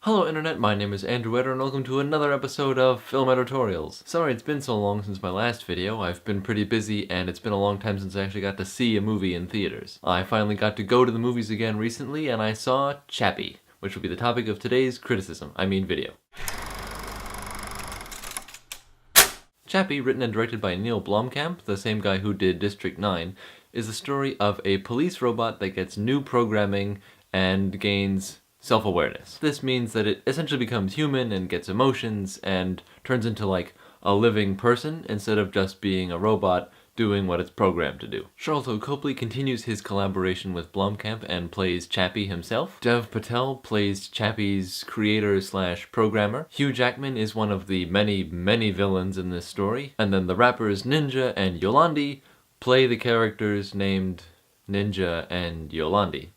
Hello Internet, my name is Andrew Eder and welcome to another episode of Film Editorials. Sorry it's been so long since my last video. I've been pretty busy and it's been a long time since I actually got to see a movie in theaters. I finally got to go to the movies again recently and I saw CHAPPiE, which will be the topic of today's video. CHAPPiE, written and directed by Neil Blomkamp, the same guy who did District 9, is the story of a police robot that gets new programming and gains self-awareness. This means that it essentially becomes human and gets emotions and turns into like a living person instead of just being a robot doing what it's programmed to do. Sharlto Copley continues his collaboration with Blomkamp and plays CHAPPiE himself. Dev Patel plays CHAPPiE's creator/programmer. Hugh Jackman is one of the many villains in this story. And then the rappers Ninja and Yolandi play the characters named Ninja and Yolandi.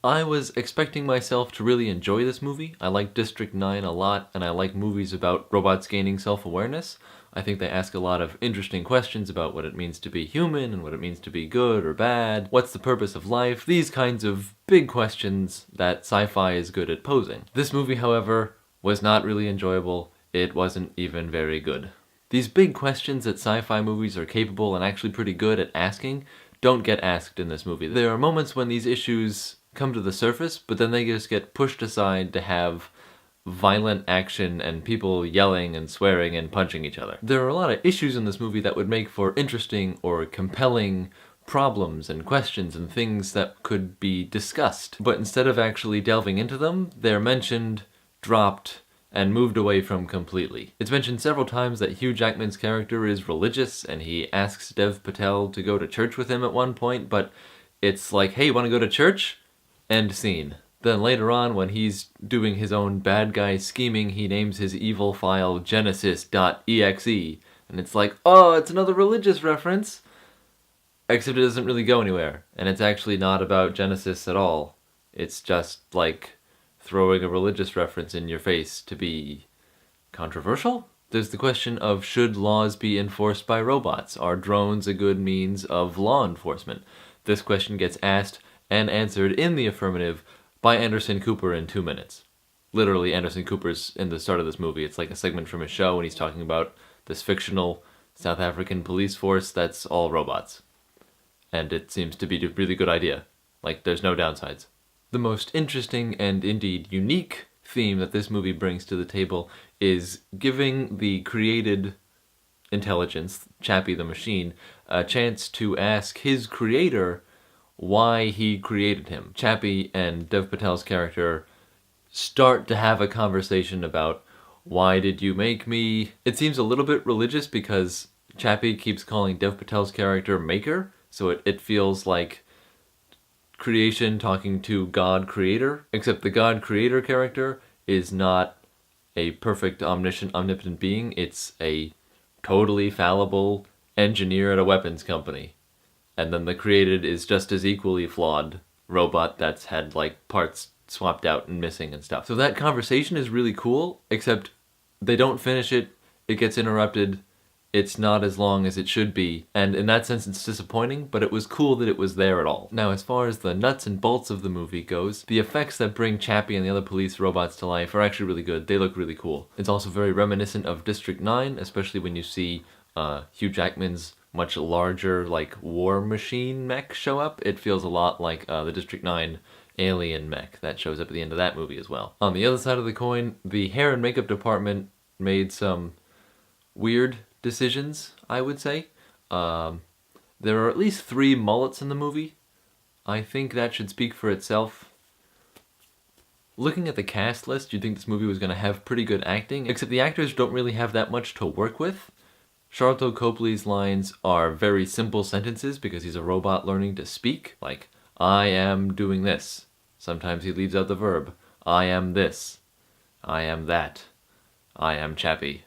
I was expecting myself to really enjoy this movie. I like District 9 a lot, and I like movies about robots gaining self-awareness. I think they ask a lot of interesting questions about what it means to be human, and what it means to be good or bad, what's the purpose of life, these kinds of big questions that sci-fi is good at posing. This movie, however, was not really enjoyable. It wasn't even very good. These big questions that sci-fi movies are capable and actually pretty good at asking don't get asked in this movie. There are moments when these issues come to the surface, but then they just get pushed aside to have violent action and people yelling and swearing and punching each other. There are a lot of issues in this movie that would make for interesting or compelling problems and questions and things that could be discussed. But instead of actually delving into them, they're mentioned, dropped, and moved away from completely. It's mentioned several times that Hugh Jackman's character is religious and he asks Dev Patel to go to church with him at one point, but it's like, hey, you want to go to church? End scene. Then later on, when he's doing his own bad guy scheming, he names his evil file Genesis.exe. And it's like, oh, it's another religious reference! Except it doesn't really go anywhere. And it's actually not about Genesis at all. It's just like throwing a religious reference in your face to be controversial? There's the question of, should laws be enforced by robots? Are drones a good means of law enforcement? This question gets asked and answered in the affirmative by Anderson Cooper in 2 minutes. Literally, Anderson Cooper's in the start of this movie. It's like a segment from his show, and he's talking about this fictional South African police force that's all robots. And it seems to be a really good idea. Like, there's no downsides. The most interesting and indeed unique theme that this movie brings to the table is giving the created intelligence, CHAPPiE the machine, a chance to ask his creator why he created him. CHAPPiE and Dev Patel's character start to have a conversation about, why did you make me? It seems a little bit religious because CHAPPiE keeps calling Dev Patel's character Maker, so it feels like creation talking to God Creator, except the God Creator character is not a perfect, omniscient, omnipotent being. It's a totally fallible engineer at a weapons company. And then the created is just as equally flawed robot that's had like parts swapped out and missing and stuff. So that conversation is really cool, except they don't finish it, it gets interrupted, it's not as long as it should be, and in that sense it's disappointing, but it was cool that it was there at all. Now, as far as the nuts and bolts of the movie goes, the effects that bring CHAPPiE and the other police robots to life are actually really good. They look really cool. It's also very reminiscent of District 9, especially when you see Hugh Jackman's much larger, like, war machine mech show up. It feels a lot like the District 9 alien mech that shows up at the end of that movie as well. On the other side of the coin, the hair and makeup department made some weird decisions, I would say. There are at least 3 mullets in the movie. I think that should speak for itself. Looking at the cast list, you'd think this movie was going to have pretty good acting, except the actors don't really have that much to work with. Sharlto Copley's lines are very simple sentences because he's a robot learning to speak, like, I am doing this. Sometimes he leaves out the verb. I am this. I am that. I am CHAPPiE.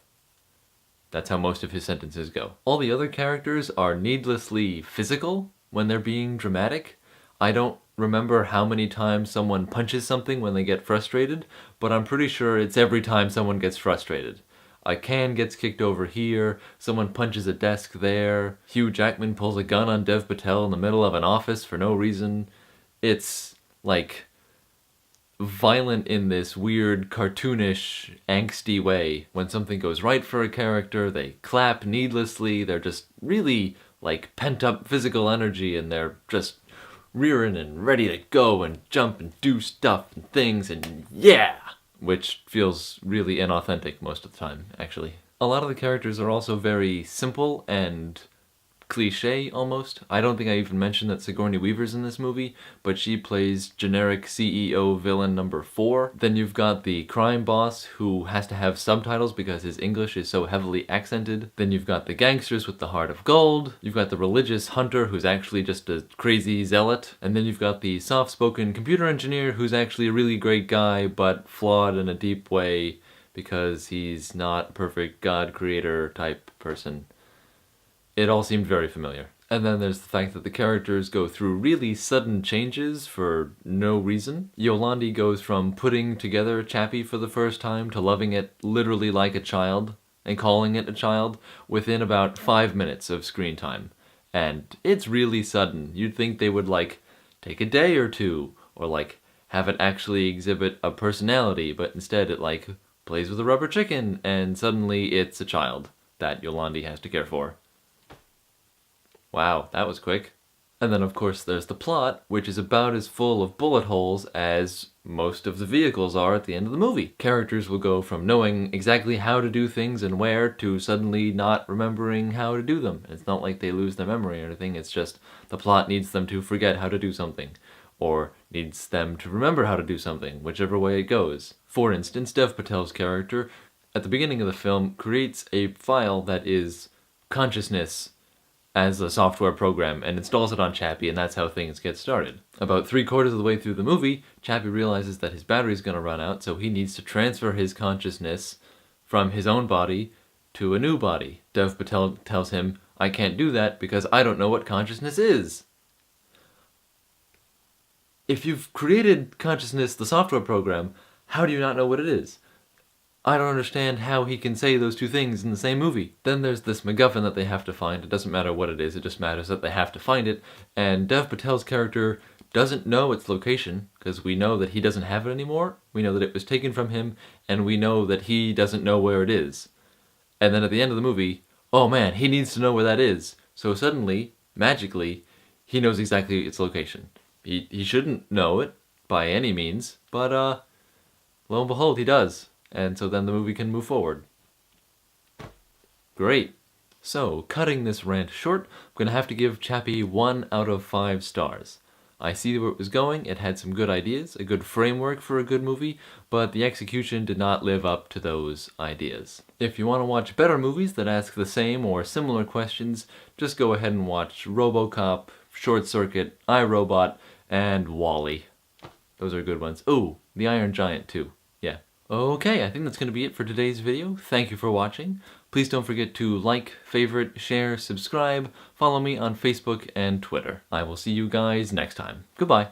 That's how most of his sentences go. All the other characters are needlessly physical when they're being dramatic. I don't remember how many times someone punches something when they get frustrated, but I'm pretty sure it's every time someone gets frustrated. A can gets kicked over here, someone punches a desk there, Hugh Jackman pulls a gun on Dev Patel in the middle of an office for no reason. It's like violent in this weird, cartoonish, angsty way. When something goes right for a character, they clap needlessly. They're just really, like, pent-up physical energy, and they're just rearing and ready to go and jump and do stuff and things, and yeah! Which feels really inauthentic most of the time, actually. A lot of the characters are also very simple and cliche, almost. I don't think I even mentioned that Sigourney Weaver's in this movie, but she plays generic CEO villain number 4. Then you've got the crime boss, who has to have subtitles because his English is so heavily accented. Then you've got the gangsters with the heart of gold. You've got the religious hunter, who's actually just a crazy zealot. And then you've got the soft-spoken computer engineer, who's actually a really great guy, but flawed in a deep way because he's not a perfect god creator type person. It all seemed very familiar. And then there's the fact that the characters go through really sudden changes for no reason. Yolandi goes from putting together CHAPPiE for the first time to loving it literally like a child and calling it a child within about 5 minutes of screen time. And it's really sudden. You'd think they would, like, take a day or two, or, like, have it actually exhibit a personality, but instead it, like, plays with a rubber chicken, and suddenly it's a child that Yolandi has to care for. Wow, that was quick. And then of course there's the plot, which is about as full of bullet holes as most of the vehicles are at the end of the movie. Characters will go from knowing exactly how to do things and where to suddenly not remembering how to do them. It's not like they lose their memory or anything, it's just the plot needs them to forget how to do something, or needs them to remember how to do something, whichever way it goes. For instance, Dev Patel's character, at the beginning of the film, creates a file that is consciousness as a software program and installs it on CHAPPiE, and that's how things get started. About 3/4 of the way through the movie, CHAPPiE realizes that his battery's gonna run out, so he needs to transfer his consciousness from his own body to a new body. Dev Patel tells him, "I can't do that because I don't know what consciousness is." If you've created consciousness, the software program, how do you not know what it is? I don't understand how he can say those two things in the same movie. Then there's this MacGuffin that they have to find. It doesn't matter what it is, it just matters that they have to find it. And Dev Patel's character doesn't know its location, because we know that he doesn't have it anymore, we know that it was taken from him, and we know that he doesn't know where it is. And then at the end of the movie, oh man, he needs to know where that is. So suddenly, magically, he knows exactly its location. He shouldn't know it, by any means, but lo and behold, he does. And so then the movie can move forward. Great. So, cutting this rant short, I'm going to have to give CHAPPiE 1 out of 5 stars. I see where it was going, it had some good ideas, a good framework for a good movie, but the execution did not live up to those ideas. If you want to watch better movies that ask the same or similar questions, just go ahead and watch RoboCop, Short Circuit, iRobot, and WALL-E. Those are good ones. Ooh, The Iron Giant too. Yeah. Okay, I think that's going to be it for today's video. Thank you for watching. Please don't forget to like, favorite, share, subscribe, follow me on Facebook and Twitter. I will see you guys next time. Goodbye.